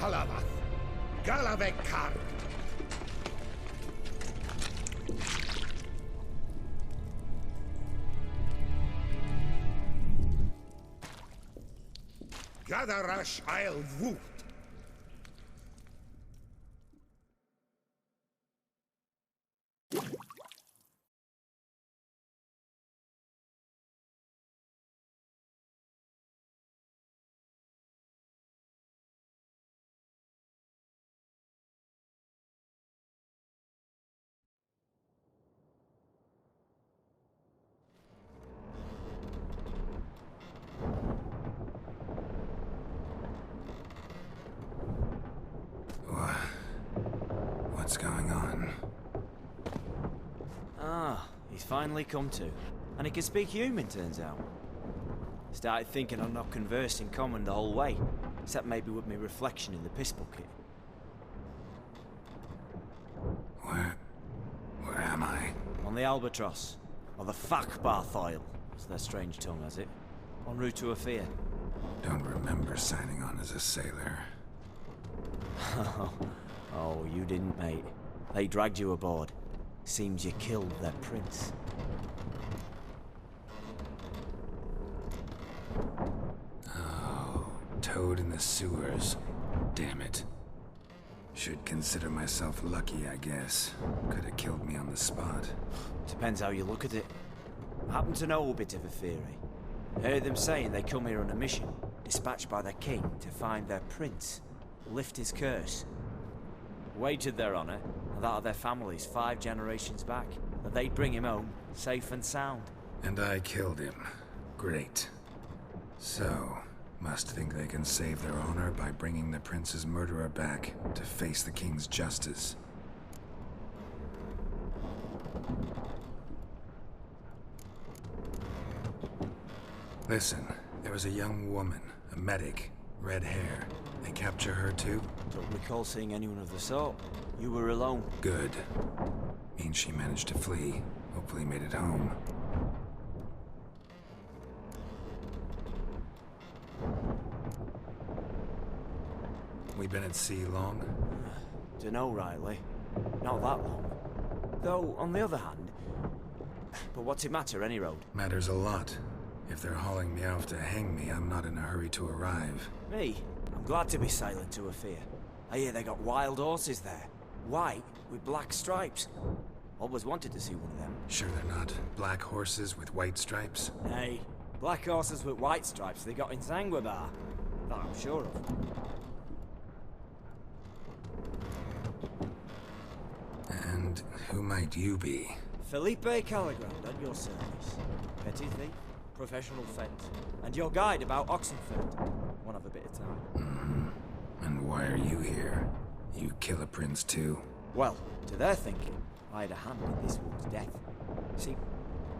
Halavath, Galavekar. Gadarash I'll Voot. What's going on? Ah, he's finally come to. And he can speak human, turns out. Started thinking I'm not conversed in common the whole way, except maybe with me reflection in the piss bucket. Where am I? On the Albatross, or the Fakbarth Isle, as their strange tongue has it. En route to Ophir. Don't remember signing on as a sailor. Oh, you didn't, mate. They dragged you aboard. Seems you killed their prince. Oh, toad in the sewers. Damn it. Should consider myself lucky, I guess. Could have killed me on the spot. Depends how you look at it. I happen to know a bit of a theory. Heard them saying they come here on a mission, dispatched by their king to find their prince, lift his curse. Wagered their honor, and that of their families 5 generations back, that they'd bring him home, safe and sound. And I killed him. Great. So, must think they can save their honor by bringing the prince's murderer back to face the king's justice. Listen, there was a young woman, a medic, red hair. They capture her too? Don't recall seeing anyone of the sort. You were alone. Good. Means she managed to flee. Hopefully made it home. We been at sea long? Dunno, Riley. Not that long. Though, on the other hand... But what's it matter, any road? Matters a lot. If they're hauling me off to hang me, I'm not in a hurry to arrive. Me? I'm glad to be sailing to Ophir. I hear they got wild horses there. White, with black stripes. Always wanted to see one of them. Sure they're not black horses with white stripes? Hey, black horses with white stripes they got in Zanguebar. That I'm sure of. And who might you be? Felipe Caligrand at your service. Petty thief, professional fence, and your guide about Oxenfurt. One of a bit of time. Mm-hmm. And why are you here? You kill a prince too? Well, to their thinking, I had a hand in this one's death. See,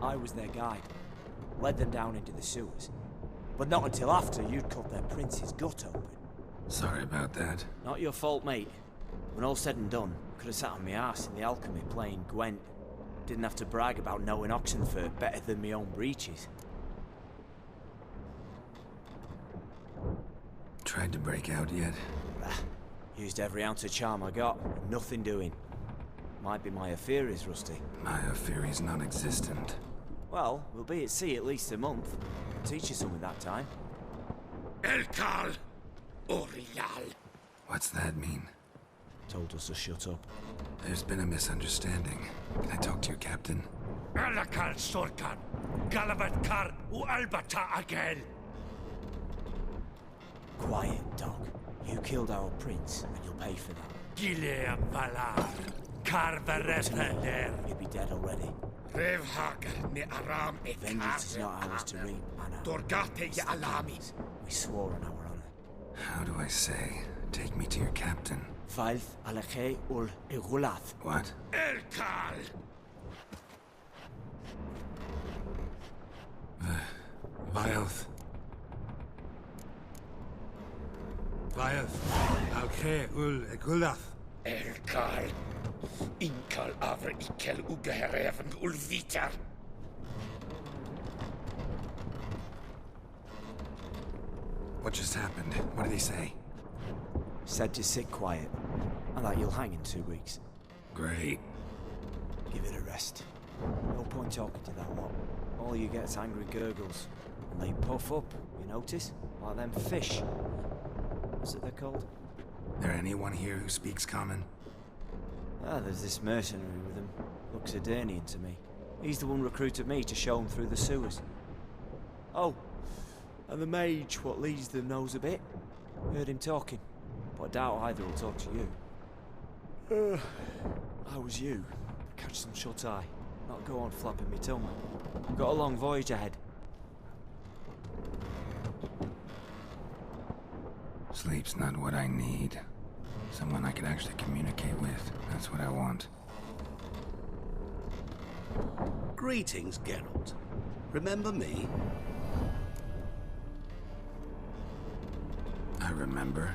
I was their guide. Led them down into the sewers. But not until after you'd cut their prince's gut open. Sorry about that. Not your fault, mate. When all's said and done, could have sat on my arse in the alchemy playing Gwent. Didn't have to brag about knowing Oxenfurt better than my own breeches. Tried to break out yet? Used every ounce of charm I got. Nothing doing. Might be my Ophir is rusty. My Ophir is non-existent. Well, we'll be at sea at least a month. Teach you something that time. Elkal Orial. What's that mean? Told us to shut up. There's been a misunderstanding. Can I talk to your captain? Alakal Sorkan. Galavat Kar U Albata Agel. Quiet, dog. You killed our prince, and you'll pay for that. Gileam Valar. Karvarepeler. You'll be dead already. Revhag ne Aram e Vengeance is not ours to reap, Anna. Dorgate ya Alami. We swore on our honor. How do I say? Take me to your captain. Valth Alakhe ul Igulath. What? Elkal. Vilth. Vilth. Alkhe ul Igulath. Elkal. Inkal Avre Ikel Ugehereven Ulviter. What just happened? What did he say? Said to sit quiet, and that you'll hang in 2 weeks. Great. Give it a rest. No point talking to that lot. All you get is angry gurgles. And they puff up, you notice? Like them fish. What's it they're called? There anyone here who speaks common? Ah, there's this mercenary with him. Looks Aedirnian to me. He's the one recruited me to show him through the sewers. Oh, and the mage what leads them knows a bit. Heard him talking, but I doubt either will talk to you. How was you? Catch some shut-eye. Not go on flapping me tongue. Got a long voyage ahead. Sleep's not what I need. Someone I could actually communicate with. That's what I want. Greetings, Geralt. Remember me? I remember.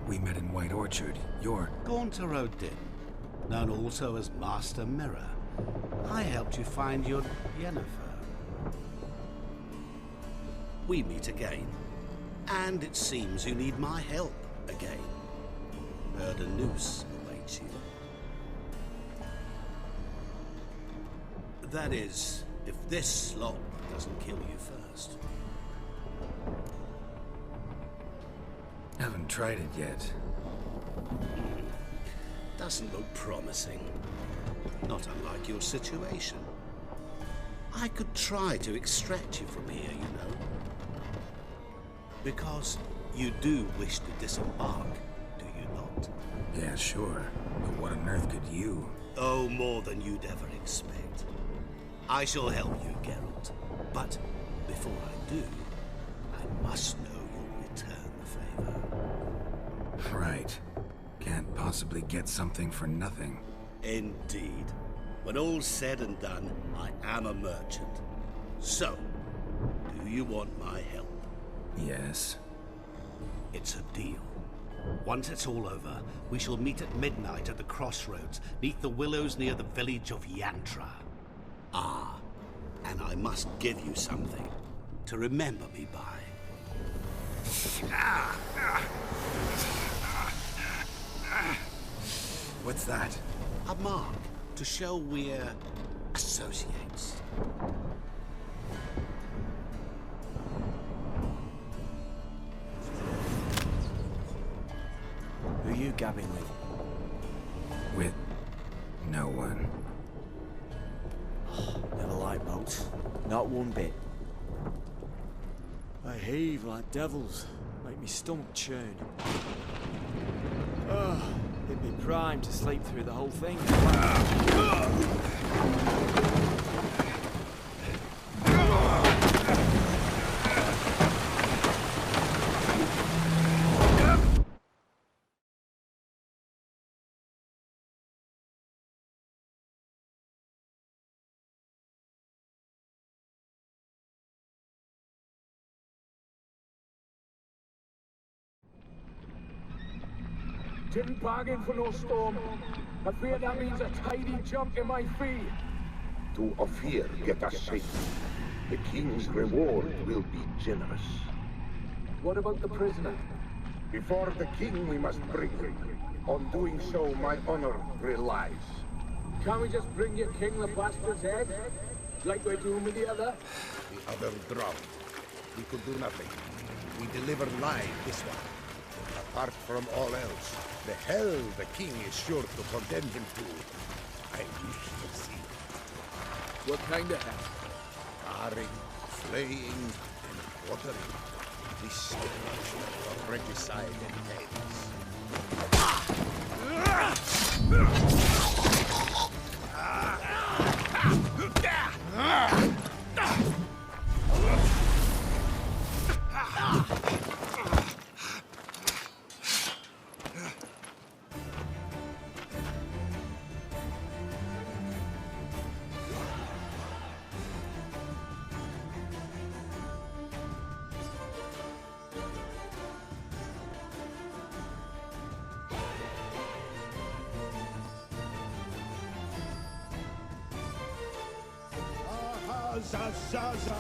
We met in White Orchard. You're... Gaunter O'Din, known also as Master Mirror. I helped you find your Yennefer. We meet again. And it seems you need my help again. Heard a noose awaits you. That is, if this slop doesn't kill you first. Haven't tried it yet. Doesn't look promising. Not unlike your situation. I could try to extract you from here, you know. Because you do wish to disembark, do you not? Yeah, sure. But what on earth could you? Oh, more than you'd ever expect. I shall help you, Geralt. But before I do, I must know you'll return the favor. Right. Can't possibly get something for nothing. Indeed. When all's said and done, I am a merchant. So, do you want my help? Yes. It's a deal. Once it's all over, we shall meet at midnight at the crossroads, neath the willows near the village of Yantra. Ah, and I must give you something to remember me by. What's that? A mark to show we're associates. Who you gabbing with? With no one. Never liked boats. Not one bit. They heave like devils. Make me stomach churn. It'd be prime to sleep through the whole thing. Didn't bargain for no storm. I fear that means a tidy jump in my fee. To Ophir get us safe. The king's reward will be generous. What about the prisoner? Before the king we must bring him. On doing so, my honor relies. Can't we just bring your king the bastard's head? Like we're doing with the other? The other drowned. We could do nothing. We deliver live this one. Apart from all else, the hell the king is sure to condemn him to, I wish to see. What kind of hell? Carring, flaying, and quartering. This destruction of regicide Zaza!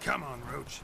Come on, Roach.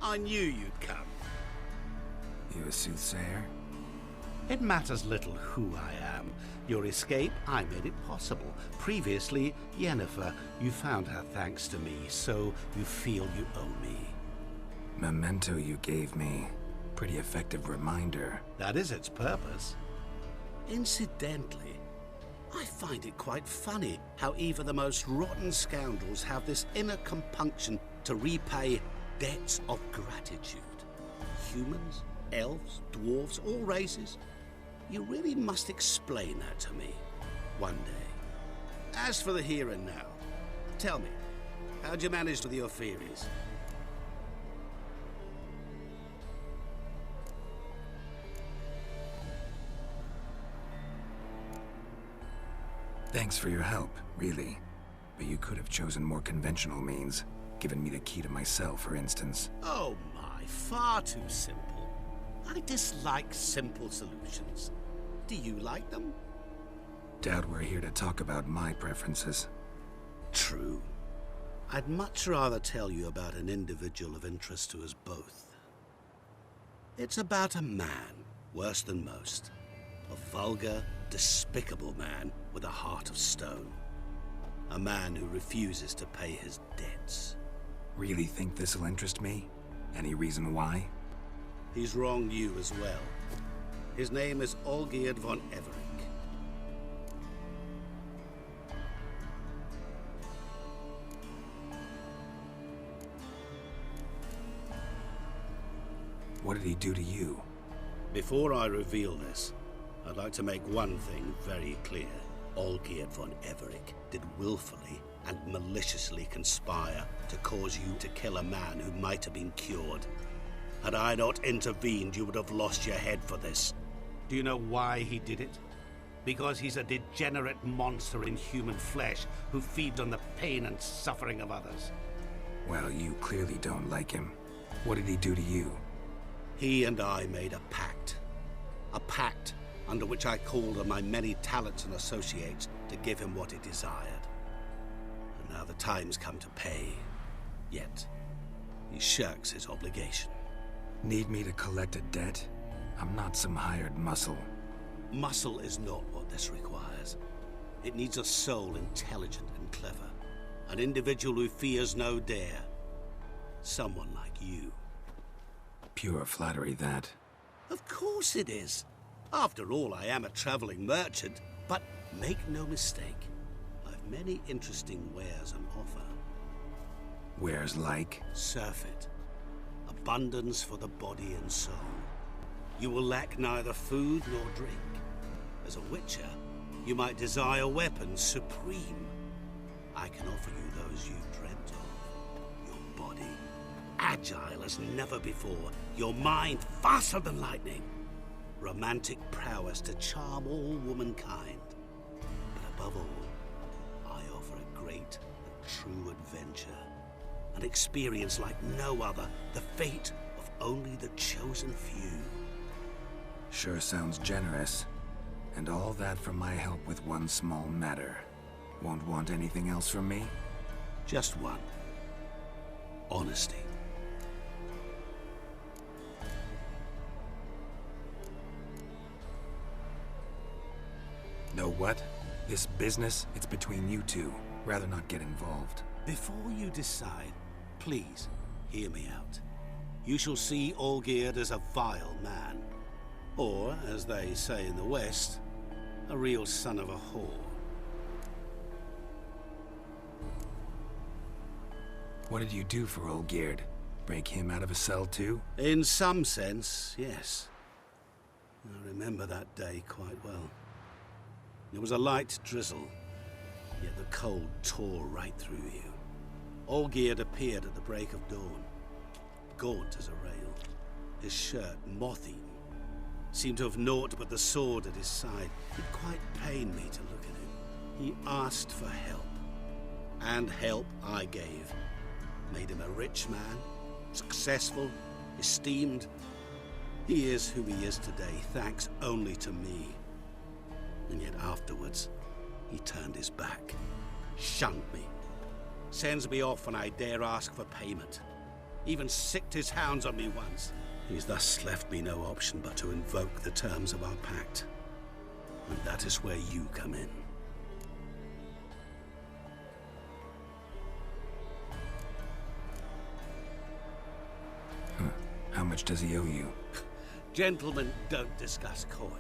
I knew you'd come. You a soothsayer? It matters little who I am. Your escape, I made it possible. Previously, Yennefer, you found her thanks to me, so you feel you owe me. Memento you gave me. Pretty effective reminder. That is its purpose. Incidentally, I find it quite funny how even the most rotten scoundrels have this inner compunction to repay debts of gratitude. Humans, elves, dwarves, all races. You really must explain that to me one day. As for the here and now, tell me, how'd you manage with your theories? Thanks for your help, really. But you could have chosen more conventional means. Given me the key to my cell, for instance. Oh my, far too simple. I dislike simple solutions. Do you like them? Doubt we're here to talk about my preferences. True. I'd much rather tell you about an individual of interest to us both. It's about a man, worse than most. A vulgar, despicable man with a heart of stone. A man who refuses to pay his debts. Really think this'll interest me? Any reason why? He's wronged you as well. His name is Olgierd von Everec. What did he do to you? Before I reveal this, I'd like to make one thing very clear. Olgierd von Everec did willfully and maliciously conspire to cause you to kill a man who might have been cured. Had I not intervened, you would have lost your head for this. Do you know why he did it? Because he's a degenerate monster in human flesh who feeds on the pain and suffering of others. Well, you clearly don't like him. What did he do to you? He and I made a pact. A pact under which I called on my many talents and associates to give him what he desired. And now the time's come to pay. Yet, he shirks his obligation. Need me to collect a debt? I'm not some hired muscle. Muscle is not what this requires. It needs a soul intelligent and clever. An individual who fears no dare. Someone like you. Pure flattery, that. Of course it is. After all, I am a traveling merchant. But make no mistake, I've many interesting wares on offer. Wares like? Surfeit. Abundance for the body and soul. You will lack neither food nor drink. As a witcher, you might desire weapons supreme. I can offer you those you dreamt of. Your body, agile as never before. Your mind, faster than lightning. Romantic prowess to charm all womankind. But above all, I offer a great and true adventure. An experience like no other. The fate of only the chosen few. Sure sounds generous. And all that for my help with one small matter. Won't want anything else from me? Just one. Honesty. Know what? This business, it's between you two. Rather not get involved. Before you decide, please, hear me out. You shall see Olgierd as a vile man. Or, as they say in the West, a real son of a whore. What did you do for Olgierd? Break him out of a cell too? In some sense, yes. I remember that day quite well. There was a light drizzle, yet the cold tore right through you. Olgierd appeared at the break of dawn, gaunt as a rail, his shirt moth-eaten. Seemed to have naught but the sword at his side. It quite pained me to look at him. He asked for help, and help I gave. Made him a rich man, successful, esteemed. He is who he is today, thanks only to me. And yet afterwards, he turned his back, shunned me, sends me off when I dare ask for payment. even sicked his hounds on me once. He's thus left me no option but to invoke the terms of our pact. And that is where you come in. How much does he owe you? Gentlemen don't discuss coin.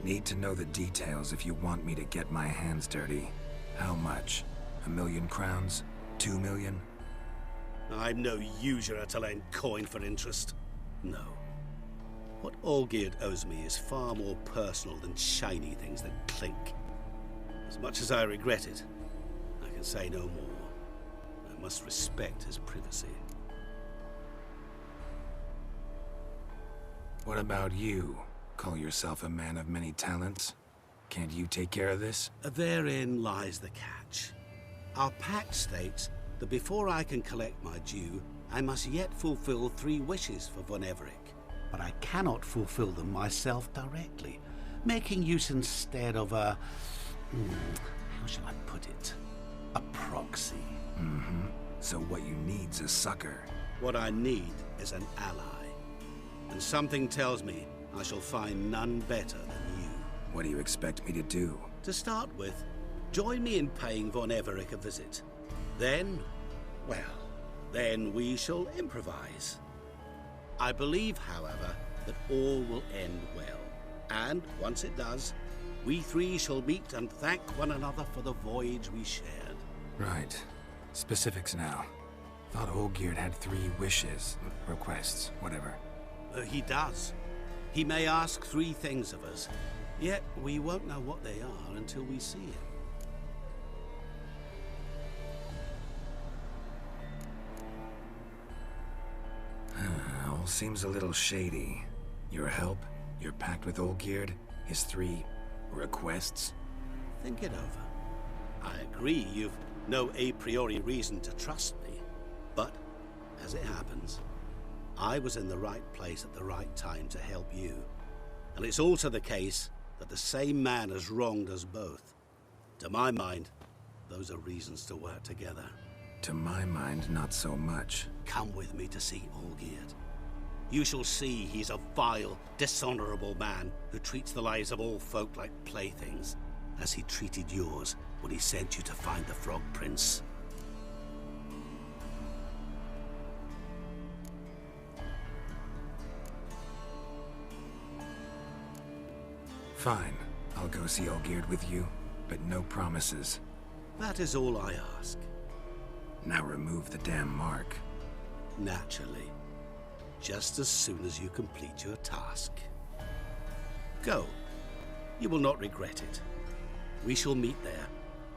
Need to know the details if you want me to get my hands dirty. How much? 1,000,000 crowns? 2 million? I'm no usurer to lend coin for interest. No. What Olgierd owes me is far more personal than shiny things that clink. As much as I regret it, I can say no more. I must respect his privacy. What about you? Call yourself a man of many talents? Can't you take care of this? Therein lies the catch. Our pact states that before I can collect my due, I must yet fulfill 3 wishes for Von Everec. But I cannot fulfill them myself directly, making use instead of a... how shall I put it? A proxy. So what you need's a sucker. What I need is an ally. And something tells me I shall find none better than you. What do you expect me to do? To start with, join me in paying Von Everec a visit. Then, well, then we shall improvise. I believe, however, that all will end well. And once it does, we 3 shall meet and thank one another for the voyage we shared. Right. Specifics now. Thought Olgierd had 3 wishes, requests, whatever. He does. He may ask 3 things of us, yet we won't know what they are until we see him. All seems a little shady. Your help, your pact with Olgierd, his 3 requests. Think it over. I agree you've no a priori reason to trust me, but as it happens, I was in the right place at the right time to help you. And it's also the case that the same man has wronged us both. To my mind, those are reasons to work together. To my mind, not so much. Come with me to see Olgierd. You shall see he's a vile, dishonorable man who treats the lives of all folk like playthings, as he treated yours when he sent you to find the Frog Prince. Fine. I'll go see Olgierd with you, but no promises. That is all I ask. Now remove the damn mark. Naturally. Just as soon as you complete your task. Go. You will not regret it. We shall meet there.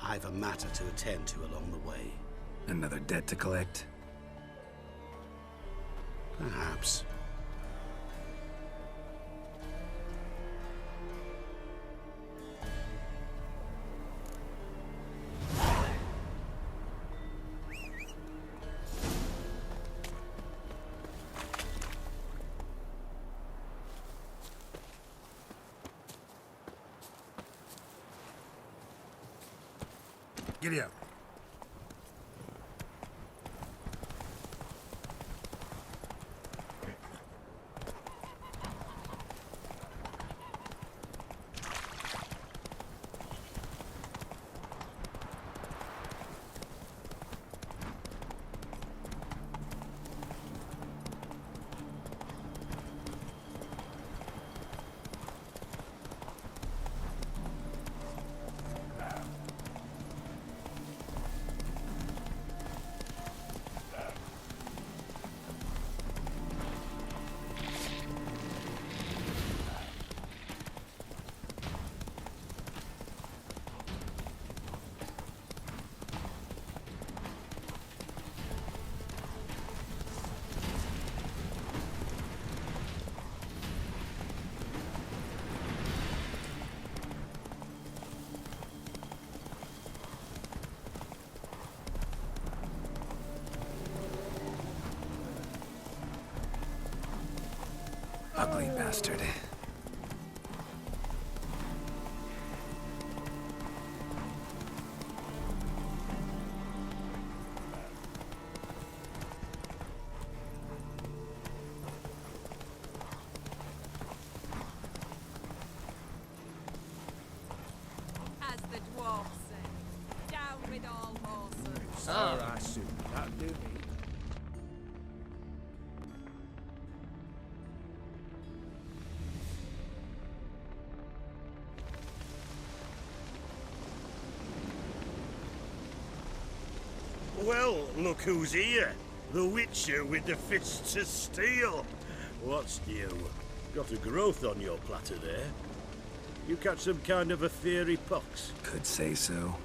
I've a matter to attend to along the way. Another debt to collect? Perhaps. Giddy up. Ugly bastard. Well, look who's here. The Witcher with the fists of steel. What's new? Got a growth on your platter there. You catch some kind of a fiery pox? Could say so.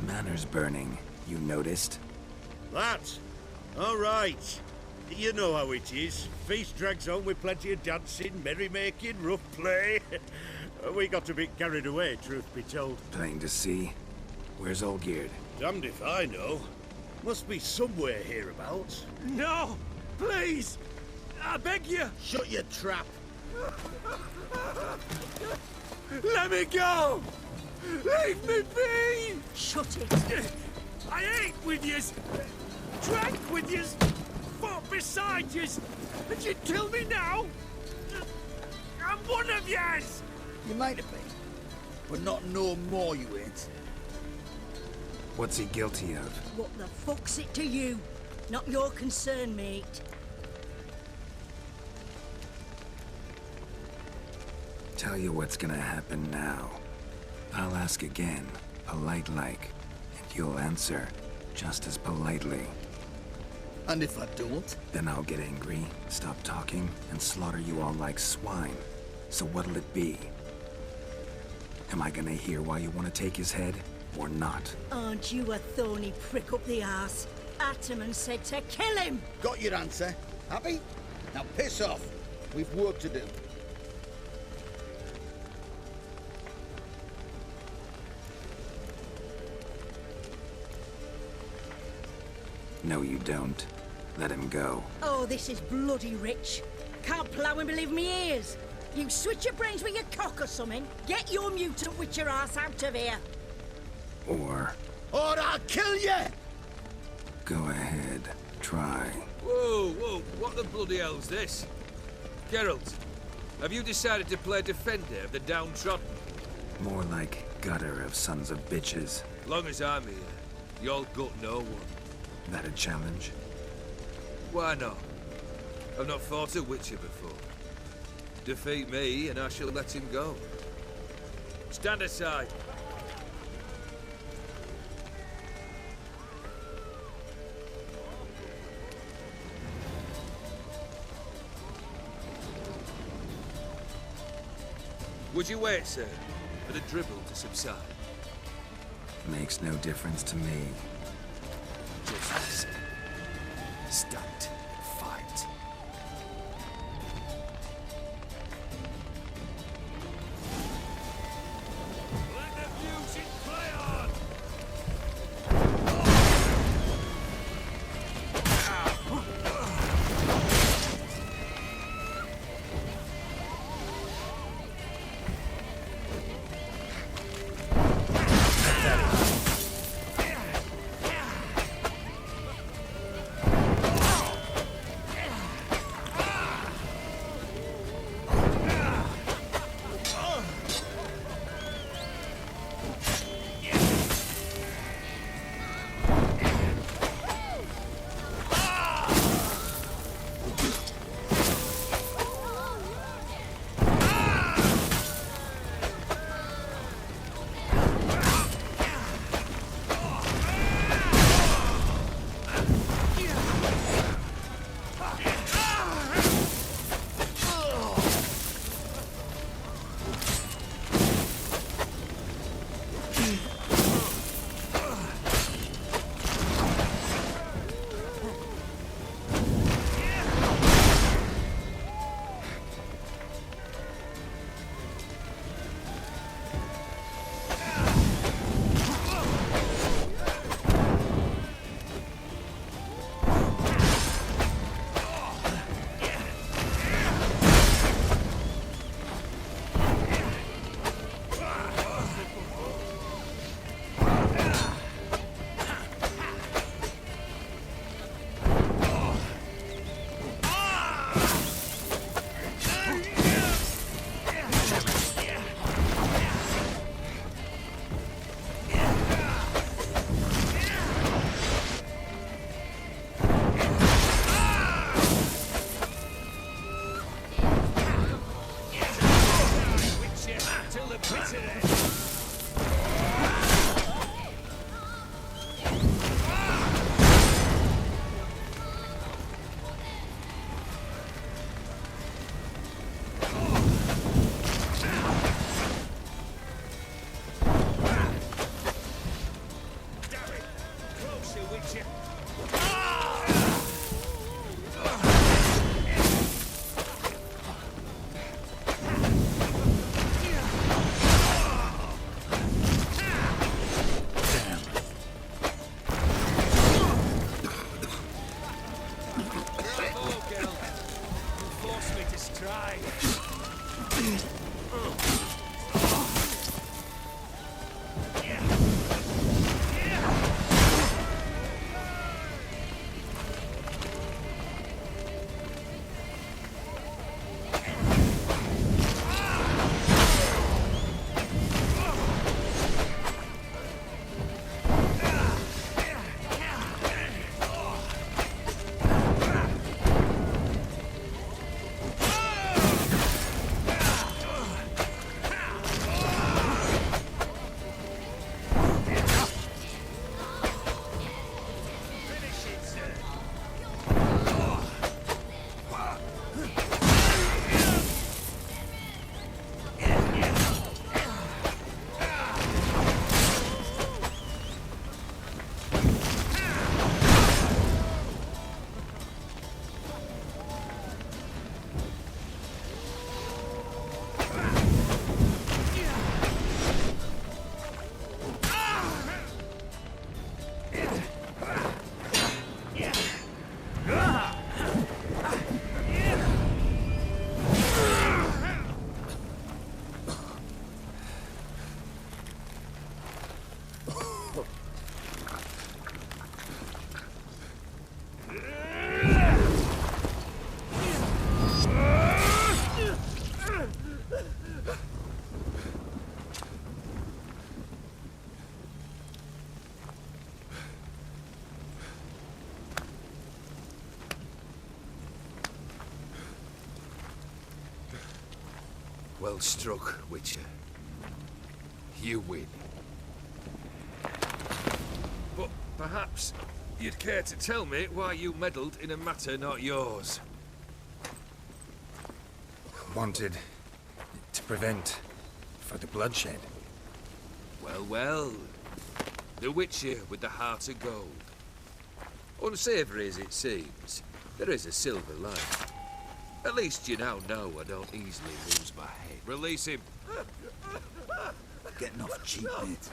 Manners burning, you noticed? That? All right. You know how it is. Feast drags on with plenty of dancing, merrymaking, rough play. We got a bit carried away, truth be told. Plain to see. Where's Olgierd? Damned if I know. Must be somewhere hereabouts. No! Please! I beg you! Shut your trap. Let me go! Leave me be! Shut it. I ate with yous, drank with yous, fought beside yous, and you kill me now? I'm one of yous! You might have been, but not no more you ain't. What's he guilty of? What the fuck's it to you? Not your concern, mate. Tell you what's gonna happen now. I'll ask again, polite-like, and you'll answer just as politely. And if I don't? Then I'll get angry, stop talking, and slaughter you all like swine. So what'll it be? Am I gonna hear why you want to take his head, or not? Aren't you a thorny prick up the arse? Ataman said to kill him! Got your answer. Happy? Now piss off. We've work to do. No, you don't. Let him go. Oh, this is bloody rich. Can't plough and believe me ears. You switch your brains with your cock or something. Get your mutant witcher ass out of here. Or I'll kill you! go ahead, try. Whoa, whoa, what the bloody hell's this? Geralt, have you decided to play defender of the downtrodden? More like gutter of sons of bitches. Long as I'm here, you'll gut no one. That a challenge? Why not? I've not fought a Witcher before. Defeat me and I shall let him go. Stand aside. Would you wait, sir, for the dribble to subside? Makes no difference to me. Just listen. Stand. Fight. Let the music play on! Well struck, Witcher. You win. But perhaps you'd care to tell me why you meddled in a matter not yours. Wanted to prevent further bloodshed. Well, well. The Witcher with the heart of gold. Unsavoury as it seems, there is a silver lining. At least you now know I don't easily lose my head. Release him. Getting off cheap, mate.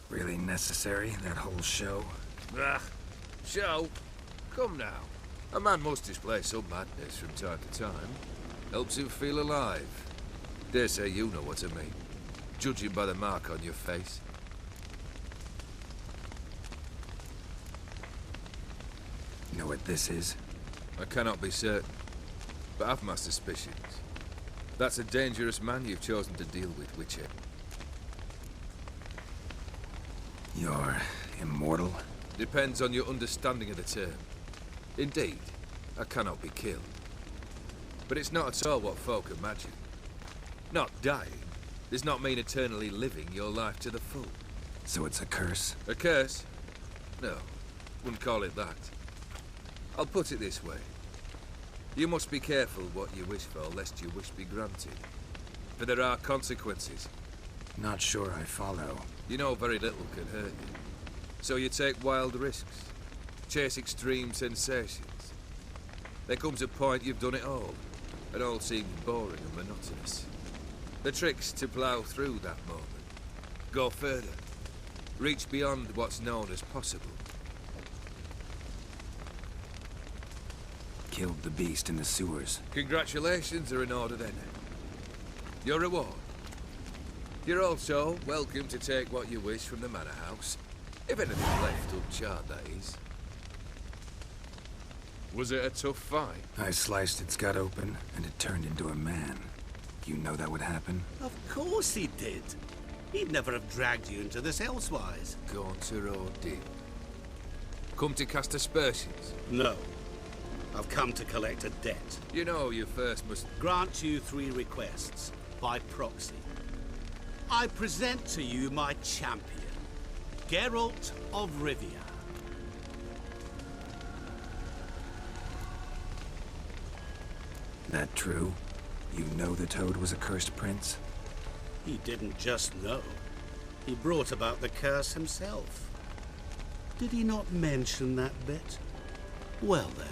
Really necessary, that whole show? Ah, show? Come now. A man must display some madness from time to time. Helps him feel alive. Dare say you know what I mean. Judging by the mark on your face. You know what this is? I cannot be certain, but I've my suspicions. That's a dangerous man you've chosen to deal with, Witcher. You're immortal? Depends on your understanding of the term. Indeed, I cannot be killed. But it's not at all what folk imagine. Not dying does not mean eternally living your life to the full. So it's a curse? A curse? No, wouldn't call it that. I'll put it this way. You must be careful what you wish for, lest your wish be granted. For there are consequences. Not sure I follow. You know very little can hurt you. So you take wild risks. Chase extreme sensations. There comes a point you've done it all. It all seems boring and monotonous. The trick's to plough through that moment. Go further. Reach beyond what's known as possible. Killed the beast in the sewers. Congratulations are in order then. Your reward. You're also welcome to take what you wish from the manor house. If anything's left uncharred, that is. Was it a tough fight? I sliced its gut open, and it turned into a man. You know that would happen? Of course he did. He'd never have dragged you into this elsewise. Gaunter O'Dim. Come to cast aspersions? No. I've come to collect a debt. You know you first must... Grant you 3 requests, by proxy. I present to you my champion, Geralt of Rivia. That true? You know the Toad was a cursed prince? He didn't just know. He brought about the curse himself. Did he not mention that bit? Well then,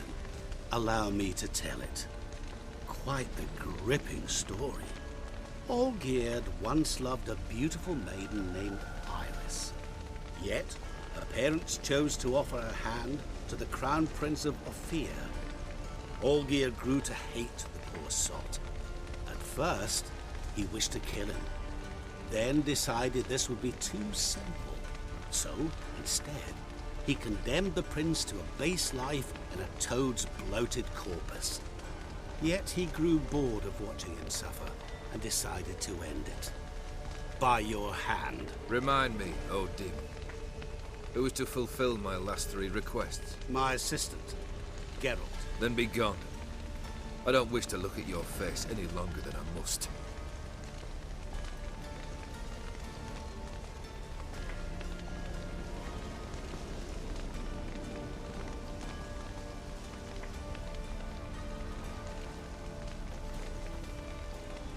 allow me to tell it. Quite the gripping story. Olgierd once loved a beautiful maiden named Iris. Yet, her parents chose to offer her hand to the Crown Prince of Ophir. Olgierd grew to hate the poor sot. At first, he wished to kill him. Then decided this would be too simple. So, instead, he condemned the prince to a base life in a toad's bloated corpus. Yet he grew bored of watching him suffer and decided to end it. By your hand. Remind me, O'Dim. Who is to fulfill my last 3 requests? My assistant, Geralt. Then be gone. I don't wish to look at your face any longer than I must.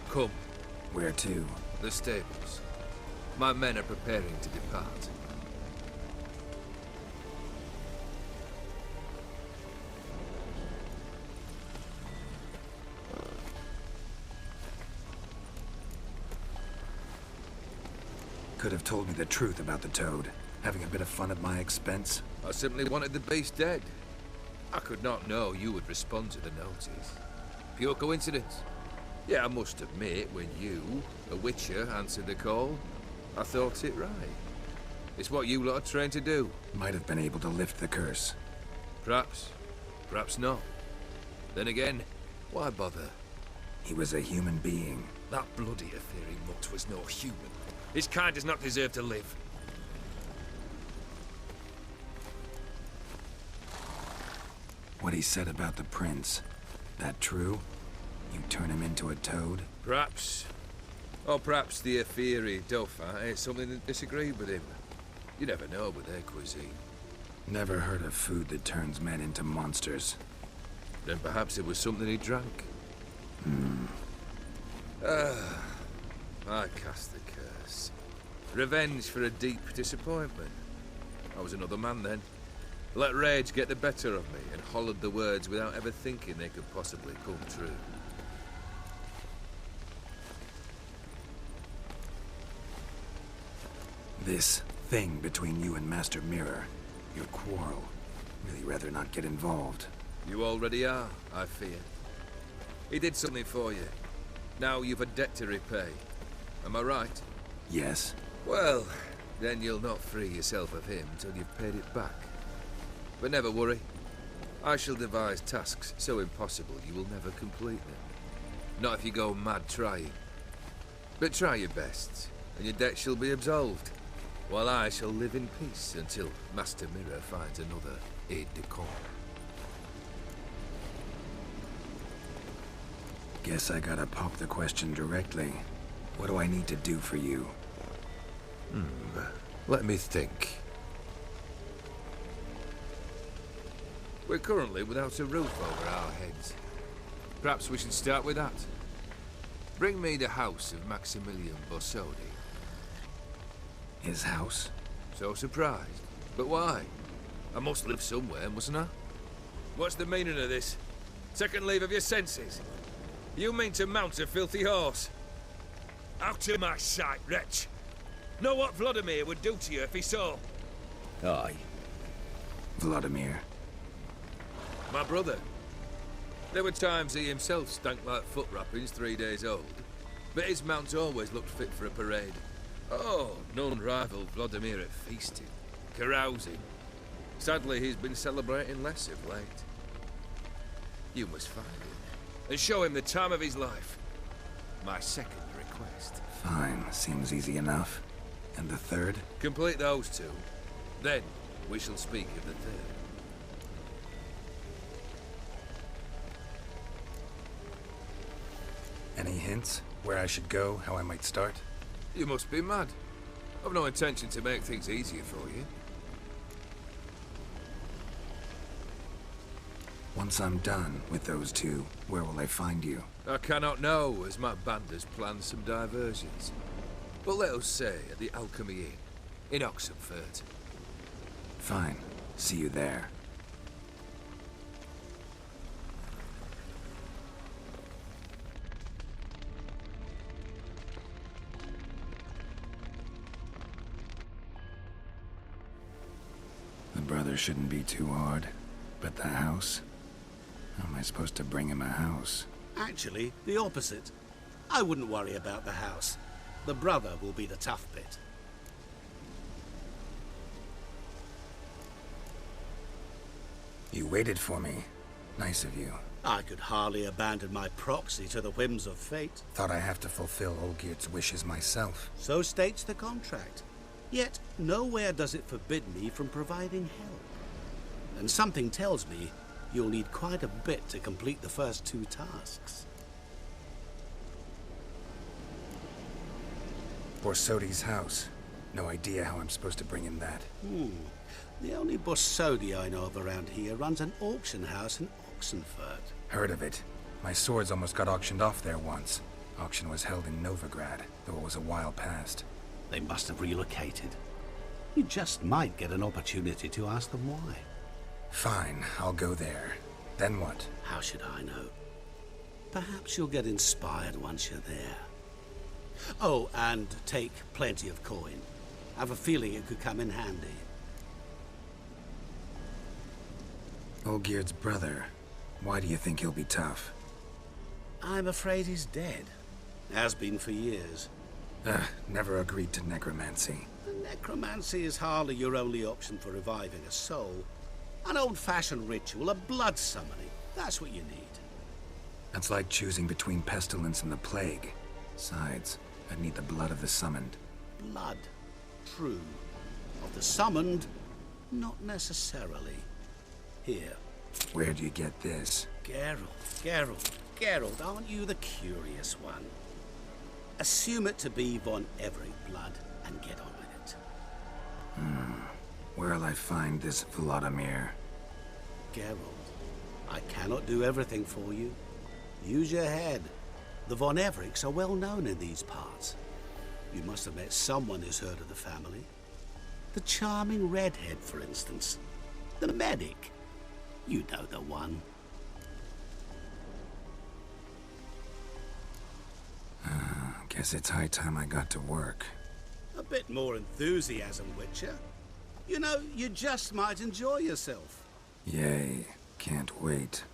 Come. Where to? The stables. My men are preparing to depart. Could have told me the truth about the Toad. Having a bit of fun at my expense. I simply wanted the beast dead. I could not know you would respond to the notice. Pure coincidence. Yeah, I must admit, when you, a Witcher, answered the call, I thought it right. It's what you lot are trained to do. Might have been able to lift the curse. Perhaps. Perhaps not. Then again, why bother? He was a human being. That bloody Aetheri mutt was no human. His kind does not deserve to live. What he said about the prince, that true? You turn him into a toad? Perhaps. Or perhaps the Aetheri Dauphin ate something that disagreed with him. You never know with their cuisine. Never heard of food that turns men into monsters. Then perhaps it was something he drank. I cast the curse. Revenge for a deep disappointment. I was another man then. Let rage get the better of me and hollered the words without ever thinking they could possibly come true. This thing between you and Master Mirror, your quarrel, really rather not get involved. You already are, I fear. He did something for you. Now you've a debt to repay. Am I right? Yes. Well, then you'll not free yourself of him till you've paid it back. But never worry. I shall devise tasks so impossible you will never complete them. Not if you go mad trying. But try your best, and your debt shall be absolved, while I shall live in peace until Master Mirror finds another aide-de-camp. Guess I gotta pop the question directly. What do I need to do for you? Let me think. We're currently without a roof over our heads. Perhaps we should start with that. Bring me the house of Maximilian Borsodi. His house? So surprised. But why? I must live somewhere, mustn't I? What's the meaning of this? Second leave of your senses? You mean to mount a filthy horse? Out of my sight, wretch! Know what Vladimir would do to you if he saw? Aye. Vladimir. My brother. There were times he himself stank like foot wrappings 3 days old, but his mount always looked fit for a parade. Oh, none rival Vladimir at feasting, carousing. Sadly, he's been celebrating less of late. You must find him and show him the time of his life. My second request. Fine, seems easy enough. And the third? Complete those two. Then we shall speak of the third. Any hints? Where I should go? How I might start? You must be mad. I've no intention to make things easier for you. Once I'm done with those two, where will I find you? I cannot know, as my band has planned some diversions. But let us say at the Alchemy Inn, in Oxenfurt. Fine. See you there. The brother shouldn't be too hard. But the house? How am I supposed to bring him a house? Actually, the opposite. I wouldn't worry about the house. The brother will be the tough bit. You waited for me. Nice of you. I could hardly abandon my proxy to the whims of fate. Thought I have to fulfill Olgierd's wishes myself. So states the contract. Yet, nowhere does it forbid me from providing help. And something tells me you'll need quite a bit to complete the first two tasks. Borsodi's house. No idea how I'm supposed to bring him that. The only Borsodi I know of around here runs an auction house in Oxenfurt. Heard of it. My swords almost got auctioned off there once. Auction was held in Novigrad, though it was a while past. They must have relocated. You just might get an opportunity to ask them why. Fine, I'll go there. Then what? How should I know? Perhaps you'll get inspired once you're there. Oh, and take plenty of coin. Have a feeling it could come in handy. Olgierd's brother. Why do you think he'll be tough? I'm afraid he's dead. Has been for years. Never agreed to necromancy. Necromancy is hardly your only option for reviving a soul. An old-fashioned ritual of blood summoning. That's what you need. That's like choosing between pestilence and the plague. Besides, I'd need the blood of the summoned. Blood. True. Of the summoned, not necessarily. Here. Where do you get this? Geralt, aren't you the curious one? Assume it to be Von Everett blood and get on with it. Where'll I find this Vladimir? Geralt, I cannot do everything for you. Use your head. The Von Evericks are well known in these parts. You must have met someone who's heard of the family. The charming redhead, for instance. The medic. You know the one. Guess it's high time I got to work. A bit more enthusiasm, Witcher. You know, you just might enjoy yourself. Yay. Can't wait.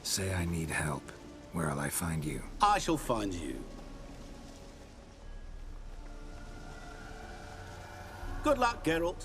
Say I need help. Where'll I find you? I shall find you. Good luck, Geralt.